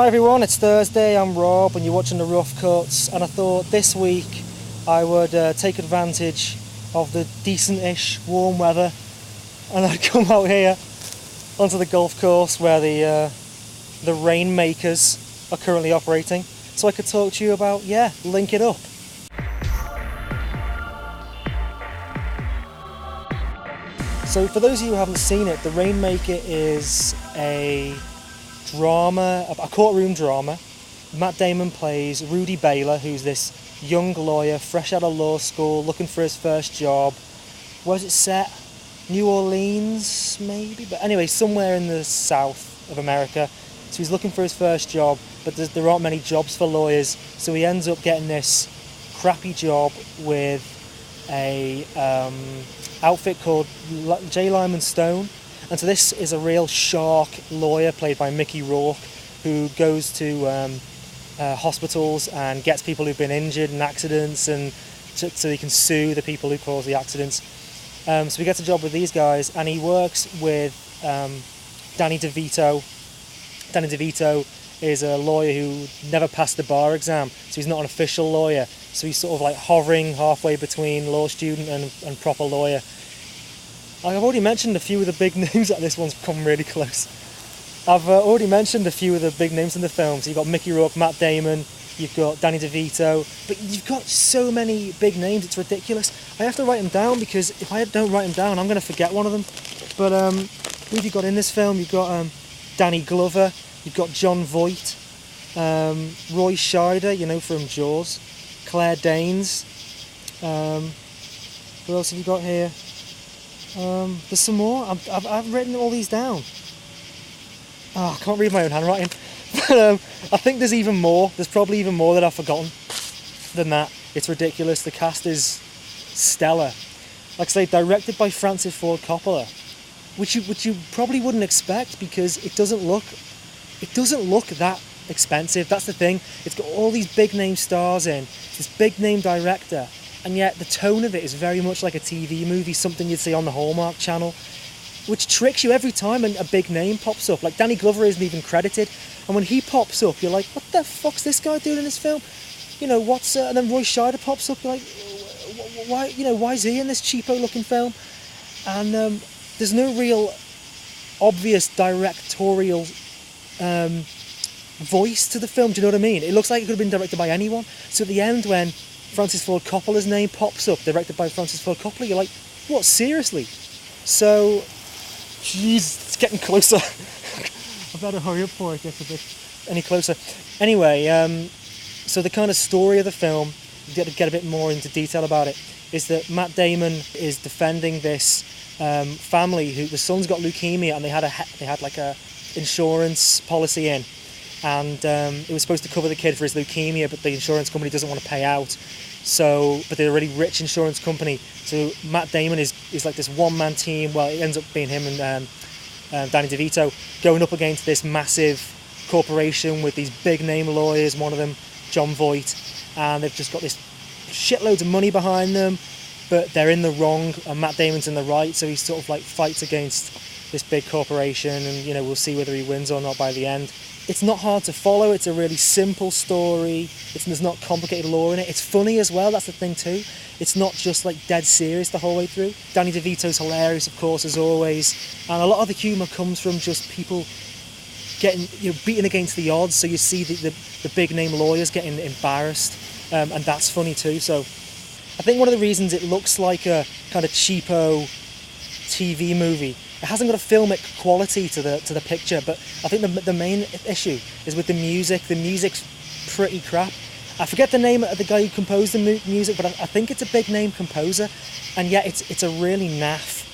Hi everyone, it's Thursday, I'm Rob and you're watching The Rough Cuts, and I thought this week I would take advantage of the decent-ish warm weather and I'd come out here onto the golf course where the Rainmakers are currently operating, so I could talk to you about, link it up. So for those of you who haven't seen it, The Rainmaker is a courtroom drama. Matt Damon plays Rudy Baylor, who's this young lawyer, fresh out of law school, looking for his first job. Where's it set? New Orleans, maybe? But anyway, somewhere in the south of America. So he's looking for his first job, but there aren't many jobs for lawyers. So he ends up getting this crappy job with a outfit called J. Lyman Stone. And so this is a real shark lawyer played by Mickey Rourke, who goes to hospitals and gets people who've been injured in accidents, and so he can sue the people who caused the accidents. So he gets a job with these guys, and he works with Danny DeVito. Danny DeVito is a lawyer who never passed the bar exam, so he's not an official lawyer. So he's sort of like hovering halfway between law student and proper lawyer. I've already mentioned a few of the big names that this one's come really close. I've already mentioned a few of the big names in the film. So you've got Mickey Rourke, Matt Damon, you've got Danny DeVito, but you've got so many big names, it's ridiculous. I have to write them down because if I don't write them down, I'm going to forget one of them. But who have you got in this film? You've got Danny Glover, you've got John Voight, Roy Scheider, you know, from Jaws, Claire Danes. Who else have you got here? There's some more. I've written all these down. I can't read my own handwriting. But I think there's even more. There's probably even more that I've forgotten than that. It's ridiculous. The cast is stellar. Like I say, directed by Francis Ford Coppola, which you probably wouldn't expect because it doesn't look that expensive. That's the thing. It's got all these big name stars in. This big name director. And yet the tone of it is very much like a TV movie, something you'd see on the Hallmark Channel, which tricks you every time a big name pops up. Like Danny Glover isn't even credited, and when he pops up, you're like, what the fuck's this guy doing in this film? You know, and then Roy Scheider pops up, you're like, why is he in this cheapo-looking film? And there's no real obvious directorial voice to the film, do you know what I mean? It looks like it could have been directed by anyone. So at the end, when Francis Ford Coppola's name pops up, directed by Francis Ford Coppola, you're like, what, seriously? So, jeez, it's getting closer. I better hurry up before it gets a bit any closer. Anyway, so the kind of story of the film, to get a bit more into detail about it, is that Matt Damon is defending this family who the son's got leukemia, and they had like a insurance policy in. And it was supposed to cover the kid for his leukemia, but the insurance company doesn't want to pay out. But they're a really rich insurance company. So Matt Damon is like this one-man team. Well, it ends up being him and Danny DeVito going up against this massive corporation with these big-name lawyers. One of them, John Voight, and they've just got this shitloads of money behind them, but they're in the wrong, and Matt Damon's in the right. So he sort of like fights against this big corporation, and we'll see whether he wins or not by the end. It's not hard to follow. It's a really simple story. There's not complicated lore in it. It's funny as well. That's the thing too. It's not just like dead serious the whole way through. Danny DeVito's hilarious, of course, as always. And a lot of the humour comes from just people getting beaten against the odds. So you see the big name lawyers getting embarrassed, and that's funny too. So I think one of the reasons it looks like a kind of cheapo TV movie, it hasn't got a filmic quality to the picture, but I think the main issue is with the music. The music's pretty crap. I forget the name of the guy who composed the music, but I think it's a big name composer, and yet it's a really naff,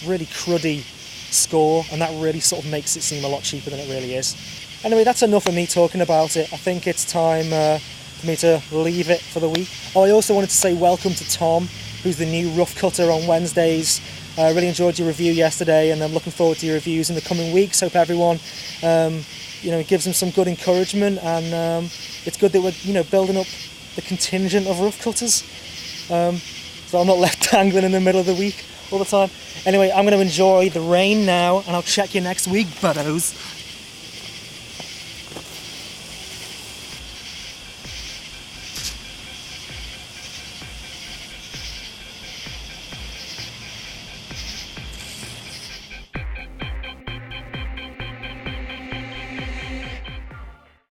really cruddy score, and that really sort of makes it seem a lot cheaper than it really is. Anyway, that's enough of me talking about it. I think it's time for me to leave it for the week. Oh, I also wanted to say welcome to Tom, who's the new rough cutter on Wednesdays. I really enjoyed your review yesterday, and I'm looking forward to your reviews in the coming weeks. Hope everyone, gives them some good encouragement, and it's good that we're, building up the contingent of rough cutters, so I'm not left dangling in the middle of the week all the time. Anyway, I'm going to enjoy the rain now, and I'll check you next week, buddos.